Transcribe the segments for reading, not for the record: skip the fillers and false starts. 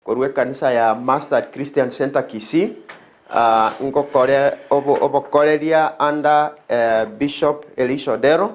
korwe kanisa ya Master Christian Center Kisii obokoreria under Bishop Elisha Odero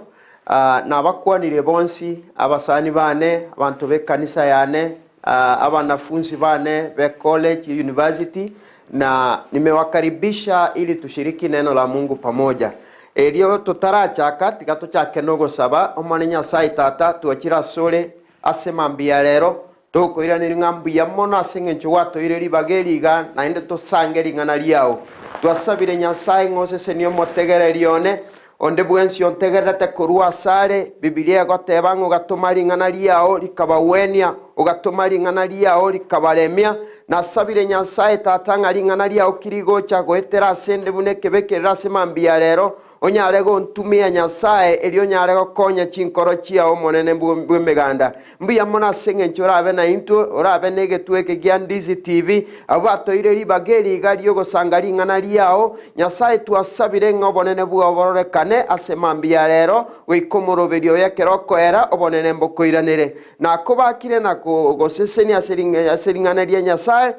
na bakwanire bonsi abasani bane abantu bekanisa yane abanafunzi bane be college university na nimewakaribisha ili tushiriki neno la Mungu pamoja. Elio tutarachaka tigato chake nogo saba omwana Nyasaye tata tuachira sole asemambia lero tokoira ni ngambuya mono asengencho wato ile libageriga na ende to sangeri ngana liao twasabire Nyasaye ngose senio motegere lione onde bwensi ontegerete korua sare Biblia gotebango gatomari ngana liao likabawenia ugatomari ngana liao likabalemia na sabire Nyasaye tata ngari ngana liao kirigocha goetera sende buneke bekerera semambia lero onyarego ntumia Nyasaye elio nyarego konya chinkoro chia omonene bwemeganda mbuya mona sengencho orabe na into orabe negetweke giandizi TV abato ile libageri gari yogo sangari ngana liao Nyasaye tuasabire ngobonene bwoborekane asemambia lero wikomoroberio yakeroko era obonene mbokoiranire na kobakire na goseseni aseringana lia Nyasaye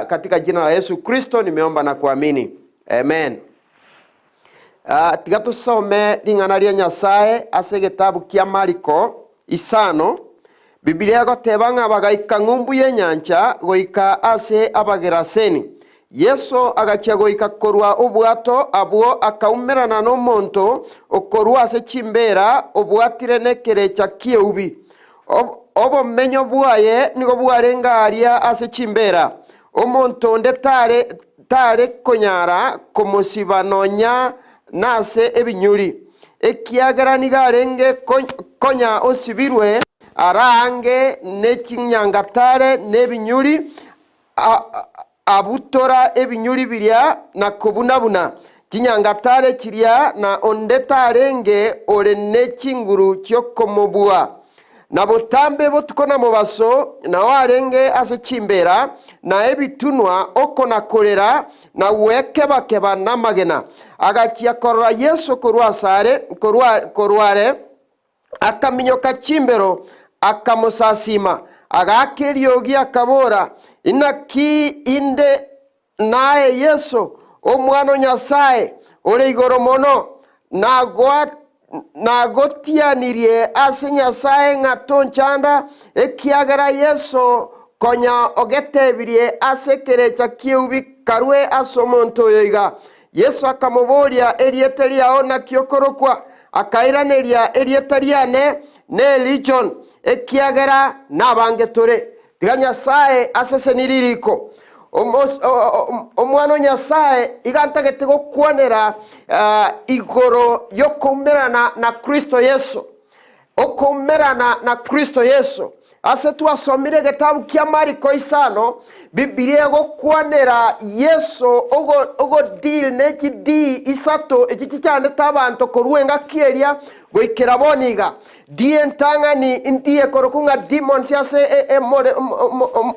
katika jina la Yesu Kristo nimeomba na kuamini amen. Tigato some lingana lia Nyasaye ase gitabu kia Mariko isano Biblia gotebanga abagaika ngumbu yenyancha goika ase abageraseni Yesu agachia goika korwa obwato abuo akaumerana no monto okorwa ase chimbera obwatire nekerecha kieubi obo menyo bwaye nigo bwarenga aria ase chimbera omonto tare konyara komosibanonya nase ebinyuri ekiagara nigarenge konya osibirwe arange nekinyangatare nebinyuri abutora ebinyuri birya na kobunabuna kinyangatare kirya na ondetarenge ore nekinguru cyokomobua na botambe botukona mubaso na warenge ase chimbera na ebitunwa okona korera na wekebakeba namagena agakia korora Yesu korware akaminyoka chimbero akamosasima agakeriogi akabora inaki inde nae Yesu omwana Nyasaye ore igoro mono nagotianirie ase Nyasaye ngatonchanda ekiagara Yesu konya ogetebirie ase kerecha kiubi karwe asomonto yoiga Yesu akamoboria erieteliao na kiokorokwa akairaneria erietariane ne legion ekiagara nabangetore tiga Nyasaye ase seniririko omwana Nyasaye igantagete gokwanera igoro yokumerana na Kristo Yesu okumerana na Kristo Yesu ase tuasomire gitabu kia Mariko isano Biblia gokwanera Yesu ogo deal neki di isato ekikichane tabanto koruenga kieria goikera boniga die ntangani indie korokunga demons yase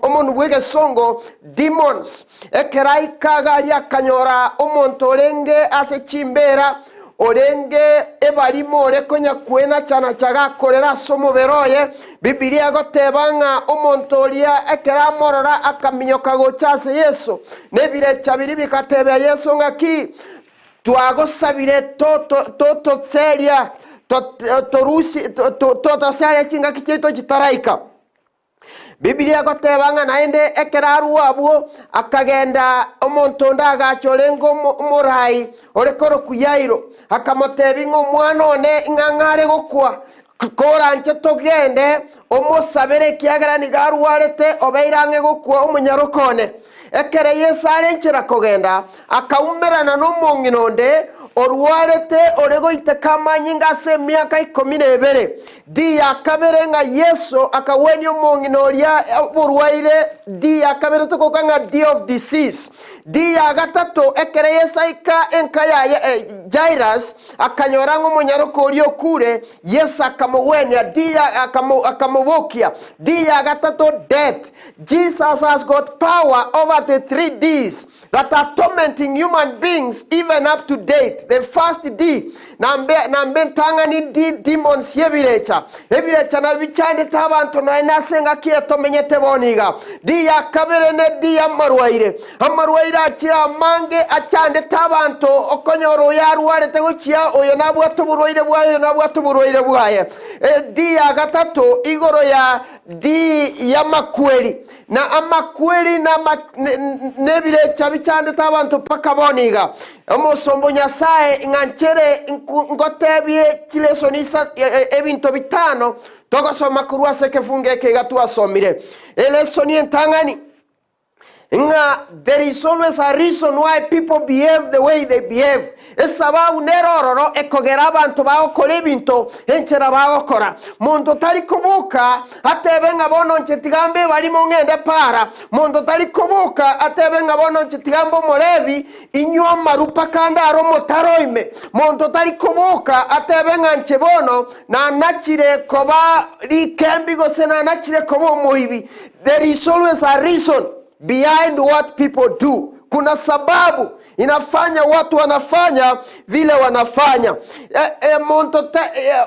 omonu wege songo demons ekerai kagaria kanyora omontorenge ase chimbera orenge ebarimo orekonya kwena chana chaga korera somo beroye Biblia gotebanga omontoria ekera morora akaminyoka gochase Yesu nebire chabiri bikatebe Yesu ngaki tuagosabire toto seria torusi seria chinga kichito chitaraika Biblia gotebanga naende ekeraru abuo akagenda omontonda agachorengo morai orekoro kuyairo akamotebingo mwana one ngangare gokwa koranche togende omosabere kiagara nigaru warete obeirange gokwa omunyarokone ekere Yesare nchira kogenda akaumerana no monginonde orwarete oregoite kamanyinga se miaka 12 di akaberenga Yesu akaweni omonginoria burwaire di akabere tokokanga di of disease di agatato ekere Yesaika enkaya Jairus akanyorango monyaroko kure Yesu akamowenya di akamobokia di agatato death. Jesus has got power over the 3 Ds that are tormenting human beings even up to date. The first D nambe ntangani demons yebirecha ebirecha na bichande tabantu no enasenga kieto menyete boniga dia kabere ne dia amarwaire akira mange achande tabantu okonyoro yarware teguchia oyo nabwatuburwaire bwayo nabwatuburwaire bwaye dia gatatu igoro ya ya makweli na amakweli na nebirecha bichande tabantu pakaboniga omosombo nyasaye nganchere ngotebye kilesonisa ebinto bitano togasoma kurwase kefunge kegatua somire elesoni entangani nga there is always a reason why people behave the way they behave esababu nerororo ekogera abantu bagokora ebinto enchera bagokora muntu tari kubuka atebenga bono nchetigambe barimo ngende para muntu tari kubuka atebenga bono nchetigambo molevi inyo marupa kanda aro motaroime muntu tari kubuka atebenga nchebono na nachire koba likembi gosena nachire kobo muhibi. There is always a reason behind what people do. Kuna sababu inafanya watu wanafanya vile wanafanya.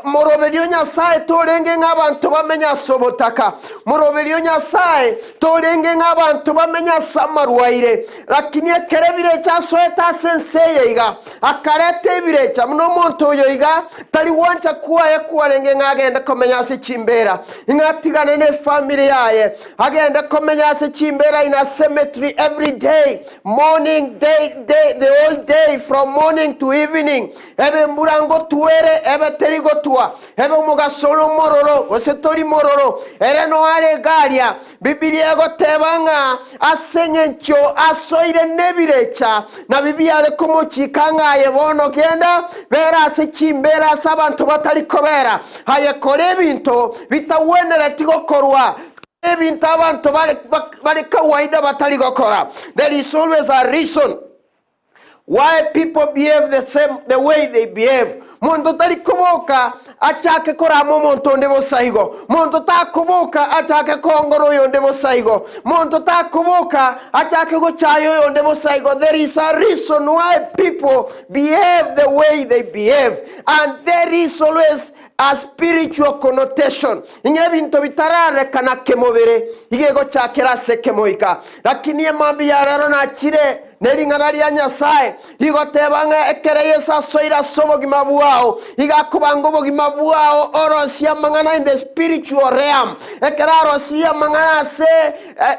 Moroberio nyasaye tolenge ng'abantu bamenya sobotaka. Moroberio nyasaye tolenge ng'abantu bamenya samarwaire. Lakini ekerebirecha soeta senseye iga. Akarete ibirecha muno muntu oyo iga tali wancha kuwa lenge ngagenda komenya se chimbera. Ingatigane ne family yaye. Agenda komenya se chimbera in a cemetery every day. Morning, the whole day, from morning to evening. Ebe murango tuere, ebe terigo tua, ebe mugasolo mororo, osetori mororo, ere no ale garia, Biblia go tebanga, asenyencho, asoire nebirecha, na Biblia le komo chikanga yevono kenda, vera se chimbera sabanto batali kobera, haye korebinto, vita wenere tigo korwa, there is always a reason why people behave the way they behave. Mondo tali kuboka achake koramo monto ndebo saigo. Mondo ta kuboka achake kongoro yo ndebo saigo. Mondo ta kuboka achake go chayo yo ndebo saigo. There is a reason why people behave the way they behave, and there is always a spiritual connotation. Inye bintu bitarare kana kemobere igego chakera sekemoika. Lakini mambi yararo na chire nelingana lya nyasaye igotebanga ekereyesa soira sobogima buao igakubango bogima buao orosia mangana in the spiritual realm ekerarosia mangana se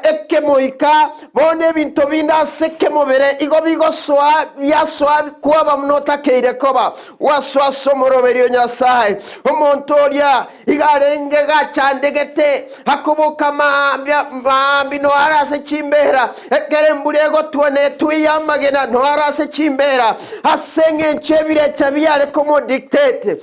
ekemoika bone bintu binda sekemobere igobigo soa yaswa kuaba mnota keire koba waswa somoroberio nyasaye omontoria igarenge gachandegete hakubuka mambi no arase chimbera ekerembulego tuone yamagena no arase chimbera asenge nchebire chabiare como dictate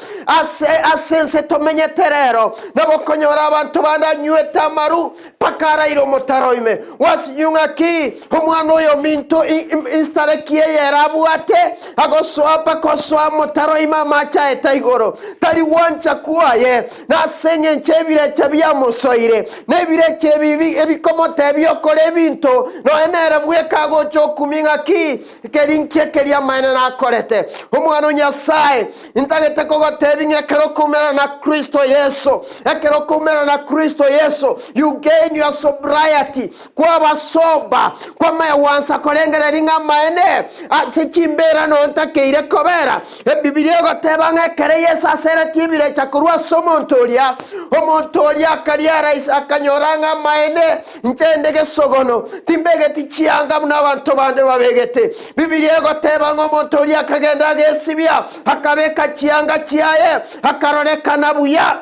asense tomenye terero nabokonyora abantu banda nyueta maru pakara iro motaroime wasinyunga ki omwana oyo minto instale kie yerabuate agoswa pakoswa motaroima macha etaigoro tali wancha kuaye na asenge nchebire chabia mosoire nebire chebibi ebikomo tebio kole binto no enera bweka gocho kuminga ki kelinkie kelia maana na korete omwana nyasaye intagete ko gotebinga kero kumera na Kristo Yesu ekero kumera na Kristo Yesu you gain your sobriety kwa basoba kwa mayansa kolengera ringa maene asichimbera no ntakeire kobera Biblia gotebanga kere Yesu asere tibire chakurwa somontolia omontolia kariara isakanyoranga maene nchendege sogono timbege tichianga munabantu bande babegete Biblia goteba ngo montolia akagenda gesibya akabeka chianga chiaye akaroreka nabuya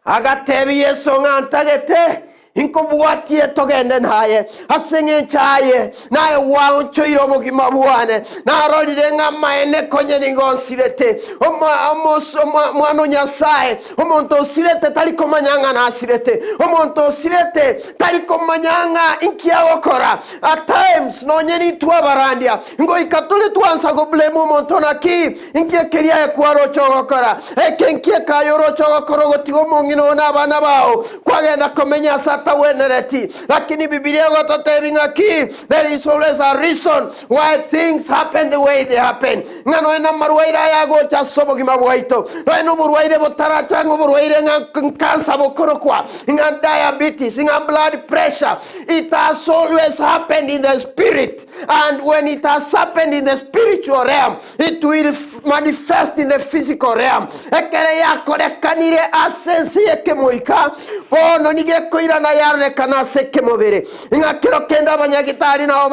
agatebi Yesu ngantagete inkobuwatie togende naye asenge chaye naye wancho irobogi mabuane na rolire ngamaene konye ningonsirete mwana nyasaye omonto sirete taliko manyanga na sirete omonto sirete taliko manyanga inkia okora at times no nyeni tuwa barandia ngo ikatule tuansa go blame omonto naki inkia keria ya kwaro chokora ekenkie kayoro chokoro gotigo mongino na bana bao kwagenda komenya batawenereti lakini Biblia gototebinga ki there is always a reason why things happen the way they happen ngano ena marwaira yago cha sobo gima bwaito no burwaire botaracha ngo burwaire cancer bokorokwa nga diabetes nga blood pressure it has always happened in the spirit and when it has happened in the spiritual realm it will manifest in the physical realm ekere yakorekanire asensi yekemoika bono nigekoira na yarre kana sekemobere nga kiro kenda abanyagitari nao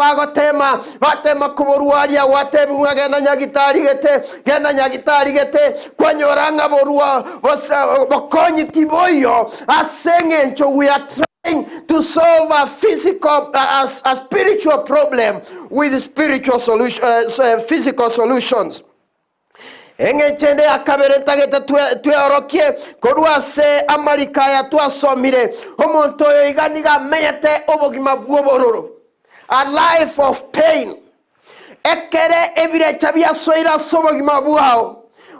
batema kuborwaria watebi ngagenda nyagitari gete kwanyoranga borwa bokonyi tiboyo asengencho we are trying to solve a physical a spiritual problem with spiritual physical solutions. Engechende akaberetagete tweorokie korwase amarika ya twasomire omonto yo iganiga menyete obogima bwobororo a life of pain ekere ebirecha byasoira sobogima bwao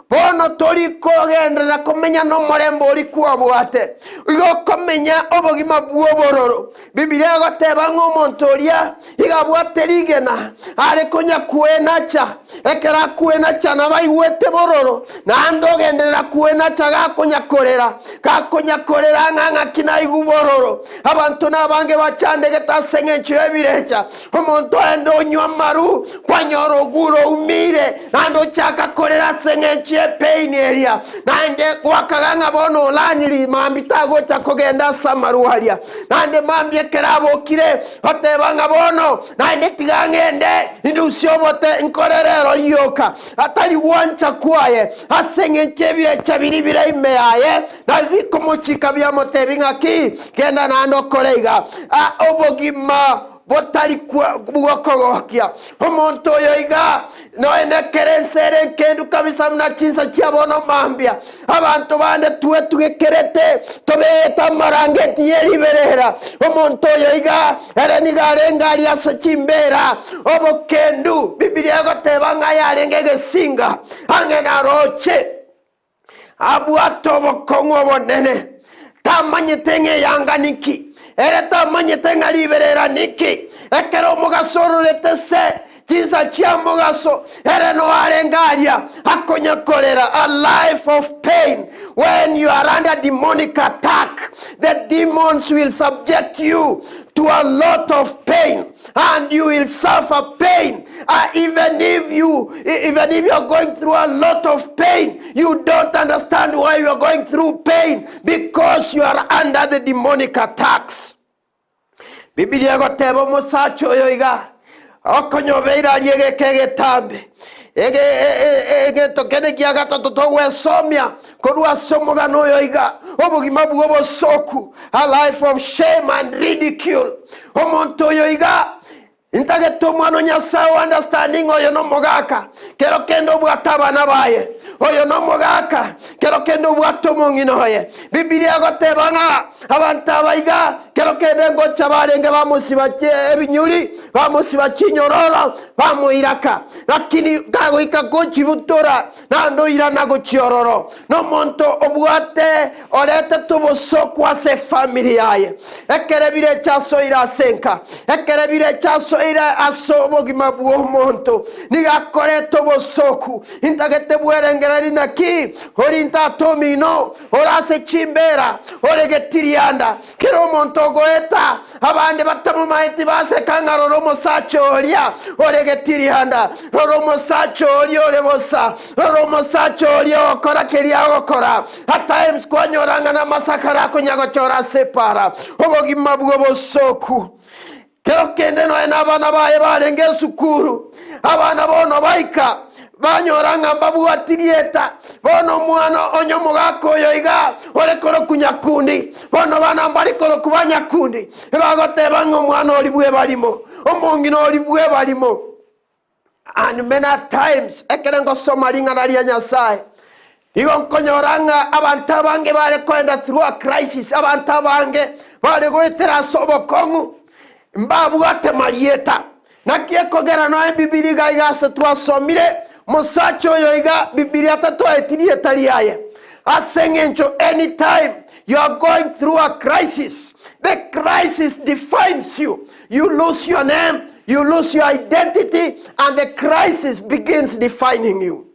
bono tori kogendera komenya no morembo ori kwabwate igo komenya obogima bwobororo Biblia goteba ngomontoria igabwate rigena are konya kuenacha ekera kuenacha na baiwete bororo na andogendera kuenacha gakonya korera nganga kina igubororo abantu nabange bachande getasengecho ebirecha omonto endo nywa maru kwanyoro guro umire ando chaka korera sengecho pain area nande wakaganga bono laniri mambitago takogenda samaruaria nande mambye kerabo kire otebanga bono nande tigangende indusyobote nkorerero liyoka atali wancha kwaye asenge chebire chabiri bire imeaye na bikomochika byamotebinga ki kenda nando kolega obogima botali bwokogokia omonto yoiga no enekerensere kendu kabisa mna chinsa chiabono mambia abantu bande tuwe tugekerete tobeta marangeti yeliberera omonto yoiga erenigarengali asachimbera obokendu Biblia gotebanga yarengege singa angena roche abwato bokongo bonene tamanyetenge yanganiki ereta manyetenga liberera niki ekero mugasoro letese kiza chia mugaso ereno arengaria akonya kolera a life of pain when you are under demonic attack the demons will subject you to a lot of pain and you will suffer pain even if you are going through a lot of pain you don't understand why you are going through pain because you are under the demonic attacks. Biblia gotebo musacho yoiga okonyobeira liegekege tambe ege tokene kiaga totowe somia korwa somoga no yoiga obugima bwobo soku a life of shame and ridicule omonto yoiga intageto mwana Nyasaye understanding oyo no mogaka kero kendo bwataba nabaye oyo no mogaka kero kendo bwatomo nginoye Biblia gotebanga abantu abayiga kero kende ngocha barenge bamusiba ebinyuli bamusiba kinyororo bamuiraka lakini gago ikagochi butora nando irana gochiororo no monto obwate orete tubosokwa se familia ye ekerebire chaso ira senka ekerebire chaso ira asobogima bwo monto nigakore tobosoku intagete bwerengerari naki orinta tomino orase chimbera oregetirianda kero monto goeta abande batamu maiti base kangaroro mosacho olia oregetirianda romo sacho olio lebosa romo sacho olio kora keria okora at times kwanyoranga na masakara konyagochora separa obogima bwo bosoku kero kende no enabana baye barenge sukuru abana bono baika banyoranga mbabu atirieta bono mwana onyomugako yoiga orekoro kunyakundi bono bana mbarikoro kubanyakundi bagoteba ngo mwana olibwe balimo omongino olibwe balimo and many times ekerengo somalinga nalia Nyasaye igo konyoranga abantu abange bare kwenda through a crisis abantu abange bare goetera sobokongu mbabu atemalieta nakie kogera no Biblia gaigase twasomire musacho yoiga Biblia tatu etirieta liaye asengencho anytime you are going through a crisis. The crisis defines you. You lose your name, you lose your identity, and the crisis begins defining you.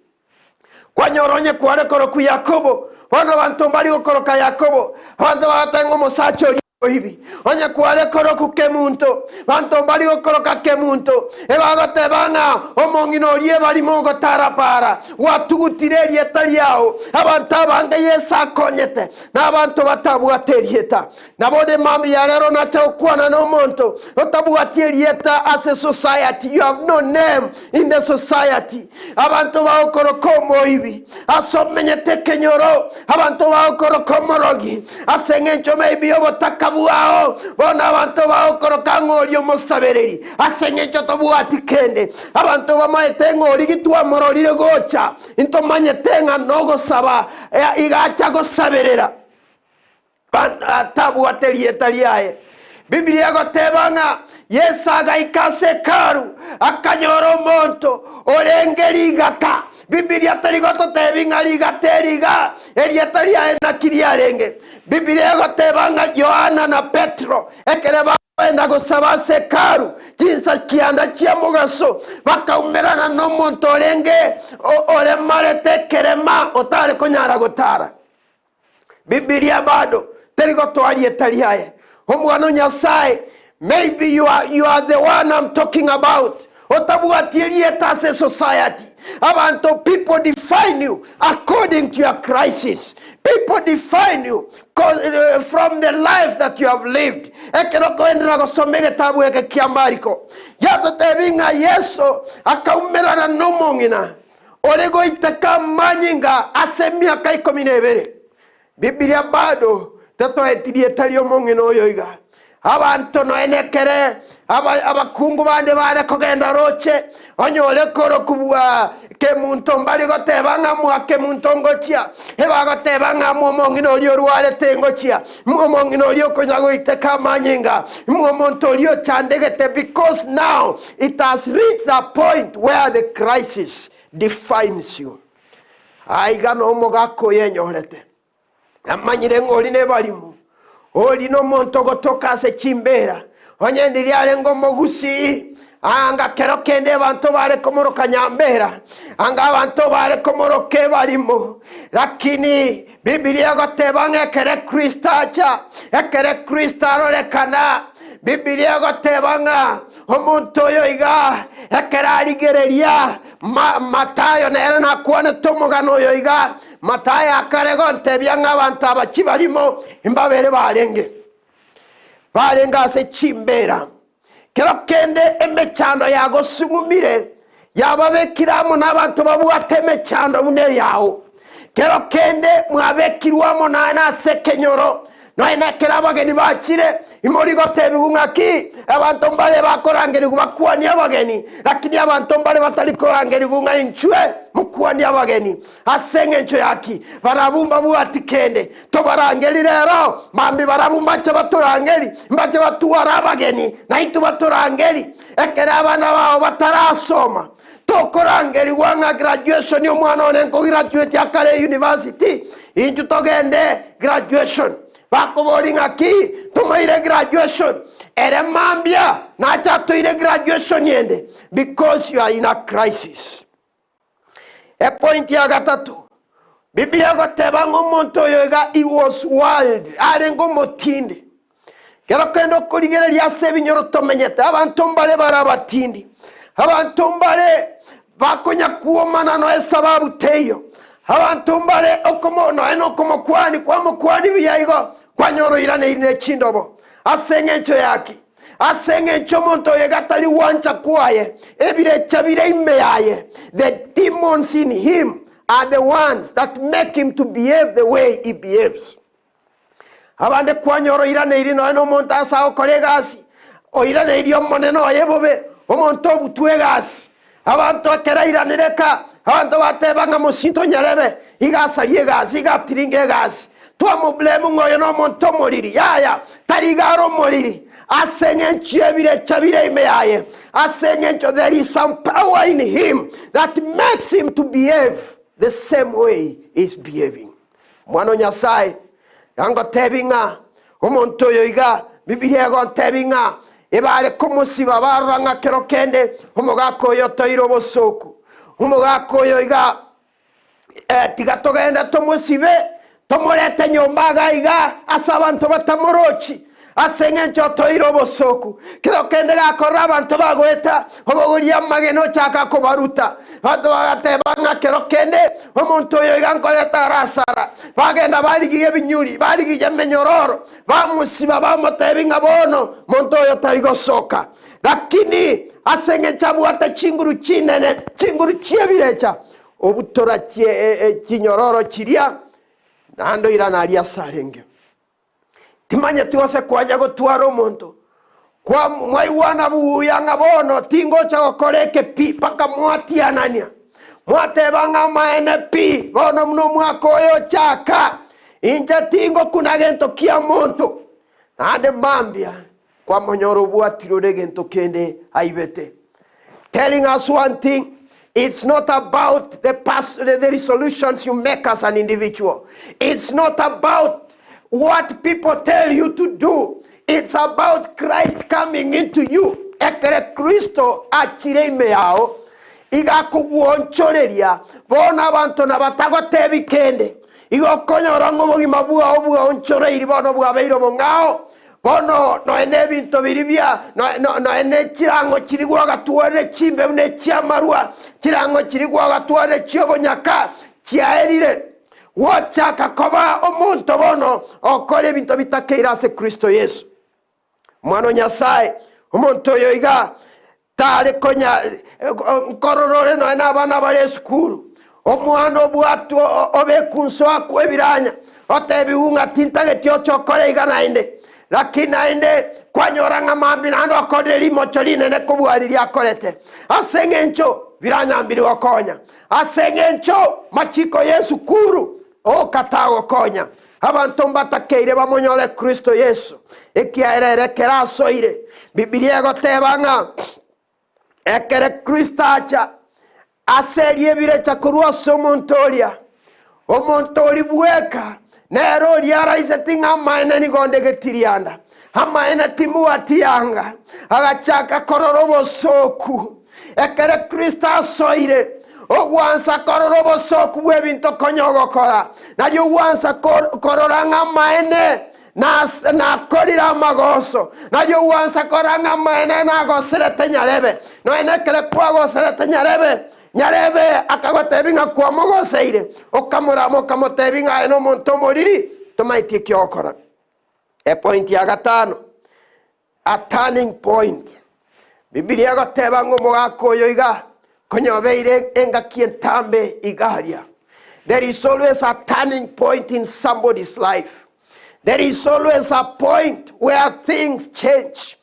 Kwanyoronye kware koroku Yakobo, wana bantu mbali okoroka Yakobo, bantu batengo mosacho hivi onye kwale koroku kemunto bantu mbali okoroka kemunto ebagote banga omongino lie bali mongo tarapara watugutire lieta liao abantu abange Yesa konyete n'abantu batabwate lieta nabode mambi ya lero nachokwana no monto otabwate lieta as a society. You have no name in the society. Abantu baokoroka moibi asomenyete kenyoro abantu baokoroka morogi asengencho maybe obotaka buao bona abantu baokoroka ngolio mosabereri asengencho tobuati kende abantu bamaete ngoli gitwa mororire gocha into manyetenga nogo saba igacha go saberera tabu atelieta liae. Biblia gotebanga Yesa gaikase karu akanyoro monto olengeri gata. Biblia taligoto tebinga liga teriga elieta liae na kiriarenge. Biblia gotebanga Yohana na Petro ekeleba enda gosaba sekaru jinsa kianda chia mugaso bakaumerana no monto olenge ole marete kerema otale konyara gotara. Biblia bado teligoto alieta liae. Omwana Nyasaye, maybe you are the one I'm talking about. As a society. Abantu, people define you according to your crisis. People define you from the life that you have lived. Yato tevinga Yesu akaumerana nomongina. Olego itaka manyinga asemia kai kominebere. Biblia bado tato etirie talio mongino oyoiga abantu no enekere abakungu bande bare kogenda roche onyole koro kubwa ke muntu mbali gotebanga mwa ke muntu ngochia eba gotebanga mu mongino lio ruale tengochia mu mongino lio konyago iteka manyinga mu muntu lio chandegete, because now it has reached a point where the crisis defines you. Aiga no mogako yenyorete amanyire ngoli ne balimu oli no monto gotoka se chimbera onye ndiri alengo mogusi anga kero kende bantu bale komoroka nyambera anga bantu bale komoroke balimu, lakini Biblia gotebanga ekere Kristacha ekere Kristaro lekana. Biblia gotebanga omuntu oyo iga ekera aligereria Matayo nere nakuone tomugano oyo iga Matayo akarego ntebyanga abantu abakibalimo imbabere balenga se chimbera kero kende emechando yago sungumire yababekiramo n'abantu babuateme chando mune yawo kero kende mwabekirwamo na sekenyoro no enekera abageni bakire imorigo tebigungaki abantu mbale bakorangeri kubakwani abageni, lakini abantu mbale batalikorangeri kunga inchwe mukwani abageni asenge ncho yaki barabumba buatikende to barangeri rero mambi barabumba cha batorangeri mbaje batuara abageni na itu batorangeri ekera abana bao batarasoma tokorangeri wanga graduation yo mwana onenko graduate akare university inju togende graduation bakoboring aki tumaire graduation ere mambia na chato ire graduation yende because you are in a crisis. A point ya gatatu Biblia gotebango monto yoga he was wild arengo motindi kero kendo kuligere lya sebinyoro tomenyete abantu mbale barabatindi abantu mbale bakonya kuomana no esababu teyo abantu mbale okomo no eno komo kwani kwa mukwani biyayigo kwanyoro irane ine chindobo asengencho yaki asengencho monto yegatali wancha kwaye ebire chabire imeyaye. The demons in him are the ones that make him to behave the way he behaves. Abande kwanyoro irane irino eno monta sao kolegasi o irane irio moneno ayebobe o monto butuegasi abantu akera irane reka abantu batebanga musinto nyarebe igasalie gasi igatiringe gasi tuamu blemu ngoyo no monto moliri yaya tarigaro moliri asenyencho ebire chabire imeyaye asenyencho. There is some power in him that makes him to behave the same way he's behaving. Mwano Nyasaye yango tebinga omuntu oyo iga Biblia ego tebinga ebale kumusiba baranga kerokende omugako oyo toiro bosoku omugako oyo iga tigatogenda tumusibe tomulete nyombaga iga asa abantu batamorochi asengencho toiro bosoku kerokende gakora abantu bagweta oboguria mageno chaka kubaruta bantu bagatebanga kerokende omuntu oyo iga nkoleta rasara bagenda baligiye binyuri baligiye menyororo bamusiba bamotebinga bono muntu oyo taligosoka lakini asengencha bwata chinguru chinene chinguru chiebirecha obutora chinyororo chiria nando irana alia salenge timanya tuwase kwanya gotwara omuntu kwa mwaiwana buyanga bono tingo cha okoreke pi paka mwatianania mwatebanga maene pi bono mno mwako oyo chaka inja tingo kuna gento kia muntu ande mambia kwa monyoro bwatiro de gento kende aibete telling us one thing. It's not about the resolutions you make as an individual. It's not about what people tell you to do. It's about Christ coming into you. Ekere Kristo achireme yao. Iga kubuoncholeria. Bona abantu nabatago tebikende. Igo konyorango bogi mabua obuga onchoreiri bono buga beiro bongao. Bono no ene binto biribia no ene chirango chirigwa gatuare chimbe ne chiamarua chirango chirigwa gatuare chiobonyaka chiaerire wochaka koba omuntu bono okole binto bitakeira se Kristo Yesu mwana Nyasaye omuntu oyo iga tale konya kororore no ena bana bale skuru omwana obwatu obekunso akwebiranya otebiunga tintage tiocho kole iga nainde lakini aende kwanyoranga mambi nando akodeli mocholine ne kubwalili akolete asengencho biranyambiri wakonya asengencho machiko Yesu kuru o katago konya abantu mbatakeire bamonyole Kristo Yesu ekiaerere kerasoire Biblia gotebanga ekere Kristo acha aserie birecha kurwa somontolia omontoli bueka nero liara isetinga maena ni gonde getirianda amaena timu atianga agachaka kororobo soku ekere Krista soire ogwansa kororobo soku bwebinto konyogokora nali ogwansa kororanga maene na korira magoso nali ogwansa koranga maene na goserete nyarebe no enekele kwa goserete nyarebe akagotebinga kwa mogoseire okamuramo kamotebinga eno monto moriri tomaiti kyokora point ya gatano a turning point Biblia gotebanga omugako oyo iga konyobeire enga kientambe igaria. There is always a turning point in somebody's life. There is always a point where things change.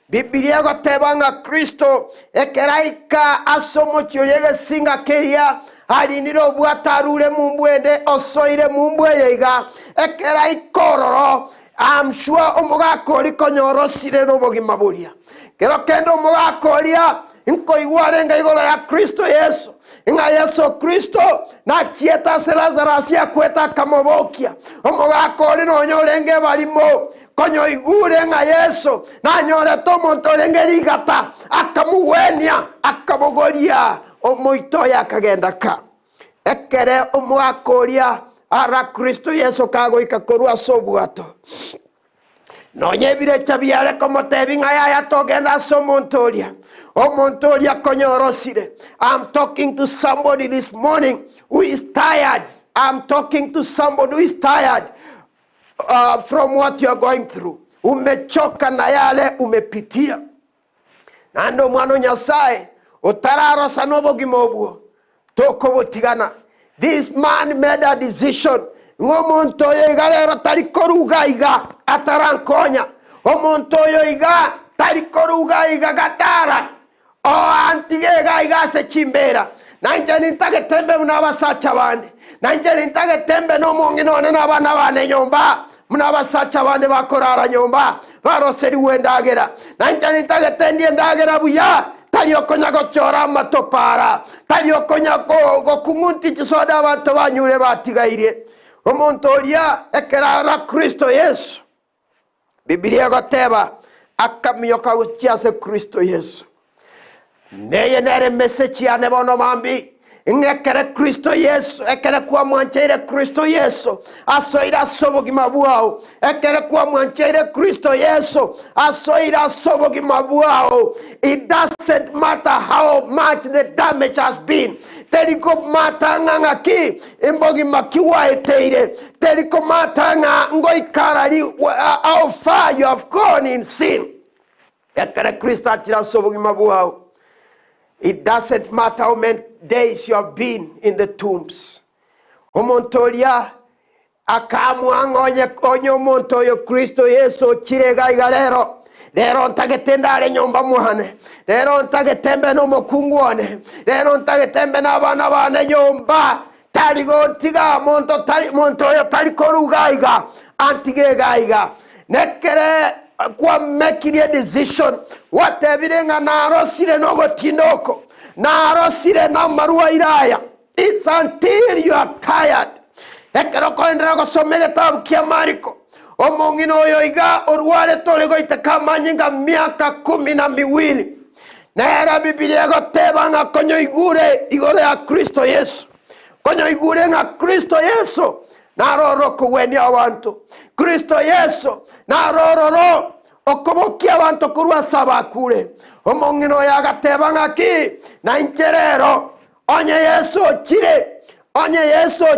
Biblia gotebanga Kristo ekeraika asomo kyolege singa keria aliniro bwatarure mumbwende osoire mumbweye iga ekeraikoro I'm sure omugako likonyoro sire no bogima bulia kero kendo omugako lia inko igwarenga igoro ya Kristo Yesu inga Yesu Kristo na chieta se Lazarus ya kweta kamobokia omugako lino nyorenge balimo konyo igure nga Yesu na nyore tomo ntolenge ligata akamuwenia akabogolia omoito ya kagenda ka ekere omwakoria ara Kristo Yesu kago ikakorua sobwato nonye bire chabiale como tebinga ya togenda somontolia omontolia konyorosire. I'm talking to somebody this morning who is tired. I'm talking to somebody who is tired from what you are going through. Umechoka na yale umepitia. Nando mwana Nyasaye otararo sanobo gimobuo toko botigana. This man made a decision. Ngomonto yo igalero talikoruga iga atarankonya. Omonto yo iga talikoruga iga gatara. O antigega iga se chimbera. Nanje nintage tembe munabasacha bande. Nanje nintage tembe no mongi none nabana bane nyomba. Munabasacha bande bakorara nyomba. Baroseri wendagera. Nanje nintage tendi endagera buya. Taliokonya gochora matopara. Taliokonya go kumunti chisoda abantu banyure batigaire. omuntu olia ekerara Kristo Yesu Biblia goteba akamio kaguchiase Kristo Yesu neye nere message ya nebono mambi ngekere Kristo Yesu ekere kwa mwanchaire Kristo Yesu asoira sobogi mabuao ekere kwa mwanchaire Kristo Yesu asoira sobogi mabuao. It doesn't matter how much the damage has been. Teriko matanga ki imbogi makiwa eteire teriko matanga ngoi karali how far you have gone in sin ekere Kristo atira sobogi mabuao. It doesn't matter how many days you have been in the tombs. Omontolia akamwangonye konyo montoyo Kristo Yesu chirega igalero. Lero ntagetendale nyomba muhane. Lero ntagetembe no mokungwane. Lero ntagetembe na bana bane nyomba. Taligo ntiga montoyo talikorugaiga antigegaiga. Nekere kwa making a decision whatever na arosire no gotindoko na arosire na marua iraya. It's until you are tired. Ekero koendera gosomega tabu kia Mariko omongino oyo iga orware tole goiteka manyinga miaka 12 na era Biblia goteba nga konyo igure ya Kristo Yesu konyo igure nga Kristo Yesu na roro kuweni abantu Kristo Yesu na roro okobokia abantu kurwa sabakure omongino yagateba ngaki na incherero onye Yesu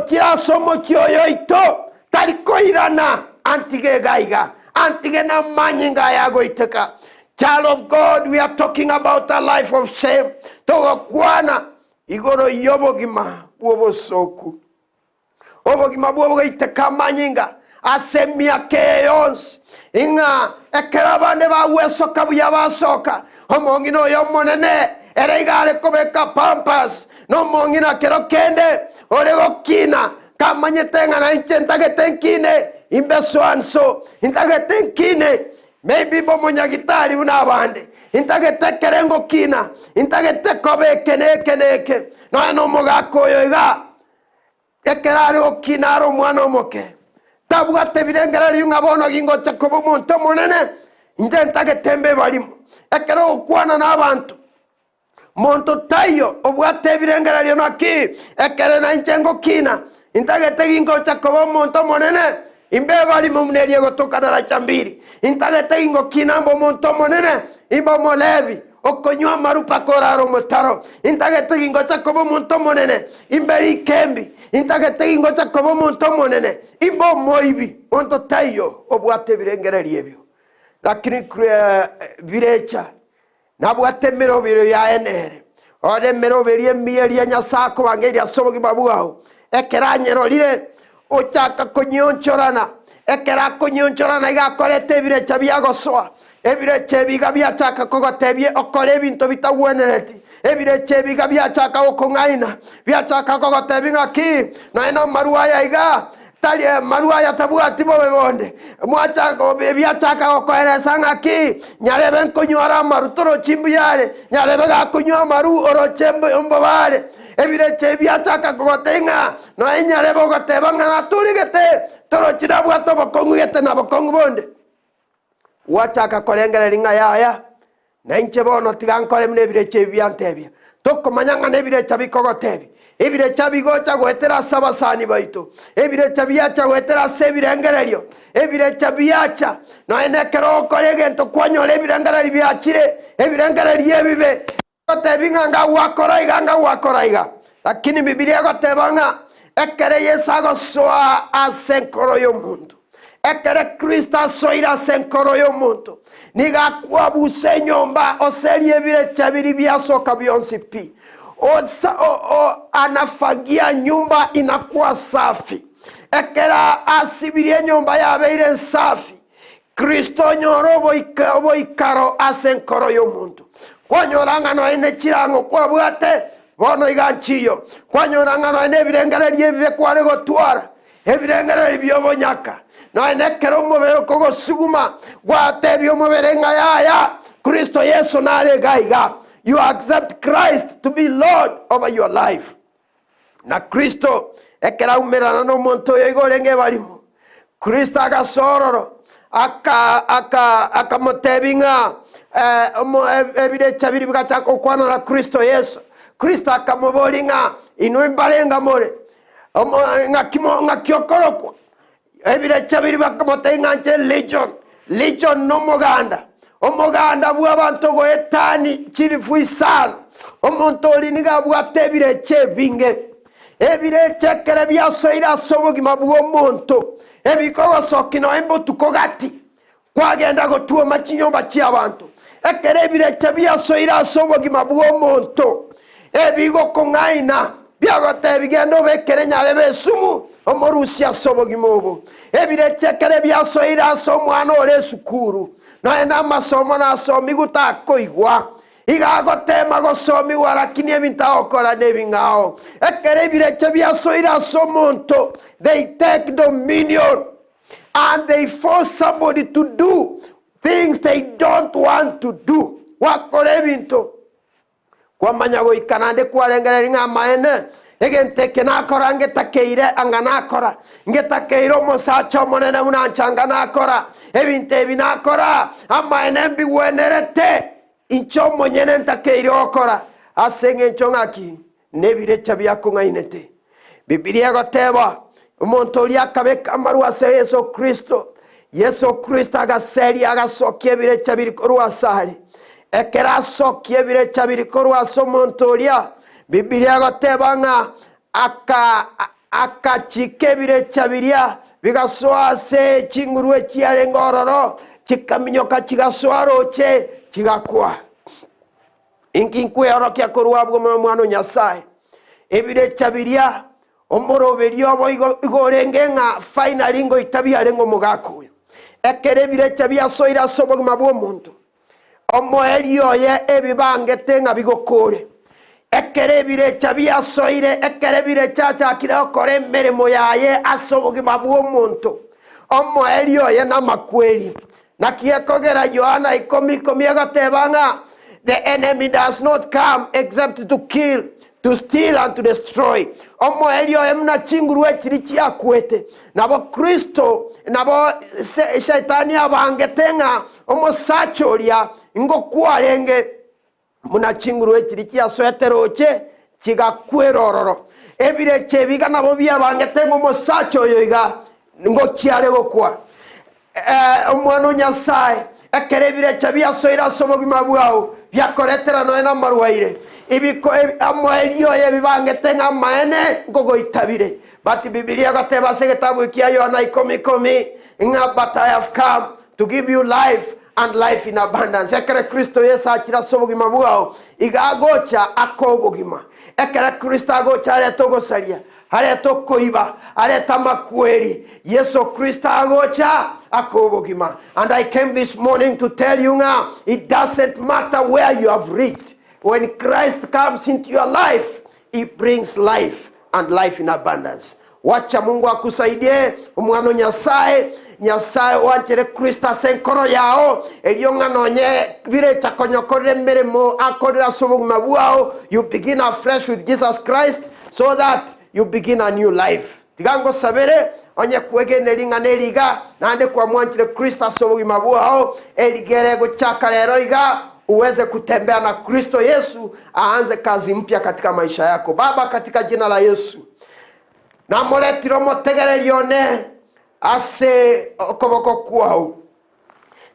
chira somo kyoyo ito tarikoirana antige gaiga antige na manyinga yago iteka. Child of God, we are talking about a life of shame. Togo kwana igoro yobogima buobosoku obogima buobo iteka manyinga asemia keyons inga ekerabande ba weso kabuya basoka omongino yo monene ereigale kobeka pampas no mongina kero kende orego kina kamanyetenga na intentagetenkine imbesoanso intagetenkine maybe bomonya gitari unabande intagetekerengo kina intagetekobeke neke no mogako yo iga ekerare okinaro mwana omoke tabwate birengera yunga bono gingo chakobo monto monene intenta tembe balimu ekero okwana nabantu monto tayo obwate birengera lyo naki ekere na inchengo kina intagete gingo chakobo monto monene imbe balimu mnerie gotoka dara chambiri intagete gingo kina mbo monto monene imbo molevi okonywa marupa koraro motaro intagete gingo chakobo monto monene imberi kembi intagete gingo chakobo monto monene imbo moibi monto tayo obwate birengereri ebyo lakini birecha nabwate merobiro ya enere ode merobiri emieri ya nyasako bangeri asobogi babuaho ekeranyero lire ochaka konyonchorana ekera konyonchorana igakorete birecha byagosoa ebireche biga byachaka kogotebye okore ebinto bitagwenereti ebireche biga byachaka okongaina byachaka kogotebi ngaki no eno marua ya iga tali marua ya tabwati bo bebonde mwachaka byachaka okoeresa ngaki nyarebe nkonyora marutoro chimbu yale nyarebe ga konywa maru orochembe ombobale ebireche byachaka kogotenga no enyarebe goteba ngana turigete toro chirabwato bokongugete na bokongu bonde wachaka kolengera linga yaya na inche bono tigankole mne bireche byantebya tokomanyanga ne birecha bikogotebi ebirecha bigocha gwetera sabasani baito ebirecha byacha gwetera sebirengereryo ebirecha byacha no enekero kolegento kwanyole ebirengereri byachire ebirengereri ebibe gotebinga nga wakoraiga lakini Biblia gotebanga ekere yesago soa asenkoro yo mundu ekere Krista soira senkoro yo muntu niga kwabuse nyomba oserie birecha biri byasoka byonsi pi anafagia nyumba inakuwa safi ekera asibirie nyumba yabeire safi Kristo nyorobo ikaro asenkoro yo muntu kwanyoranga no ene chirango kwabwate bono iganchiyo kwanyoranga no ene birengereri ebibe kware gotwara ebirengereri byobonyaka no enekero mubere kogosuguma gwatebyo mubere nga yaya Kristo Yesu nale gaiga. You accept Christ to be Lord over your life. Na Kristo ekera umerana no muntu yigorenge balimo Kristo agasororo akamutebinga ebirecha biri bigachaka okwana na Kristo Yesu Kristo akamubolinga inu imbalenga more ngakiokorokwa ebirecha biri bakamutenga nche legion no omuganda bw'abantu go etani chirifu isano omuntu oliniga bwatebireche binge ebireche kere byasoira sobugima bw'omuntu ebikogosokino embutuko gati kwagenda gotuo machinyomba cy'abantu ekere ebireche byasoira sobugima bw'omuntu ebigo kongaina byagote bigendo bekere nyale besumu omorusia sobugima obo ebireche kere byasoira somwana ole sukuru na masomo na somi gutakoigwa igagotema gosomi warakini ebintaokora nebingao ekere ebireche byasoira somuntu they take dominion and they force somebody to do things they don't want to do wakore bintu kwamanya goikanande kwarengerera ngamaene egenteke nakora ngetakeire anganakora ngetakeiro mosacho monene munanchanga nakora ebinte ebinakora amaene mbiwenerete incho monyene ntakeire okora asenge nchongaki nebirecha byakungainete Biblia goteba umuntu uri akabeka amaru ase Yesu Kristo agaseri agasokie birecha birikorwa sari ekera sokie birecha birikorwa so muntu uri Biblia goteba nga akachike birecha biria bigasoase chingurwe chiarengororo chikaminyoka chigasoaroche chigakwa inkinkwe orokia korwabwo mwana Nyasaye ebirecha biria omoroberio abo igorenge nga finally ngo itabia ngo mugakuyo ekere birecha byasoira sobogima bw'omuntu omoerio ye ebibangete nga bigokore ekere birecha byasoire ekere birecha chakire okore meremo yaye asobogima bw'omuntu omoerio ye namakweli nakiekogera Yohana 10:10 agatebanga the enemy does not come except to kill, to steal and to destroy. Omo elio emna chingurwe chirichi akwete. Nabo Kristo, nabo shaitani abangetenga omo sachoria ingo kuarenge muna chingurwe chirichi asweteroche chiga kwerororo. Ebireche biga nabo bia bangetenga omo sacho yoiga ngo chiare gokwa. Omwana Nyasaye ekerebirecha byasoira sobogima bwao byakoretera no ena marwaire ibiko amoelio ye bibangetenga maene ngogo itabire but Biblia gateba segetabu kia Yohana 10:10 nga but I have come to give you life and life in abundance. Ekere Kristo Yesu achira sobogima bwao igagocha akobogima ekere Kristo agocha leto salia areto koiba areta makweri Yesu Kristo agocha akobogima. And I came this morning to tell you now, it doesn't matter where you have reached. When Christ comes into your life, he brings life and life in abundance. Wacha Mungu akusaidie umwana Nyasaye wanchere Kristo senkoro yao elionga nonye bire chakonyokore meremo akorera sobogima bwao. You begin afresh with Jesus Christ so that you begin a new life. Tigango sabere onye kwege neringa neriga nande kwa mwanchile Kristo sobogima bwao eligere gochaka lero iga uweze kutembea na Kristo Yesu aanze kazi mpya katika maisha yako. Baba, katika jina la Yesu na moletiro motegererione ase okoboko kwao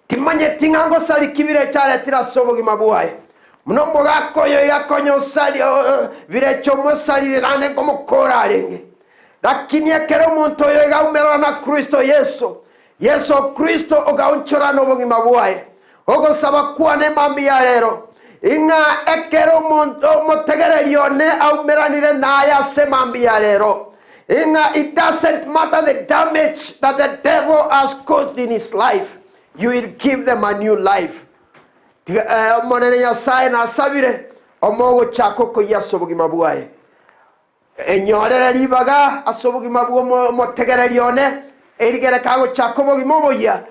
timanye tingango sali kibire chale tira sobogima bwae munombo gako yo yakonyo sali birecho mo sali rane como korarenge lakini ekere omuntu oyo igaumera na Kristo Yesu Kristo ogaunchora n'obogima bwaye ogosaba kwane mambi ya lero inga ekere omuntu omutegererione aumeranire naye ase mambi ya lero inga it doesn't matter the damage that the devil has caused in his life, you will give them a new life. Monene Nyasaye nasabire omogo chako koya sobogima bwaye enyorera libaga asobogima bwo motegererione erigere kago chako bogimo boya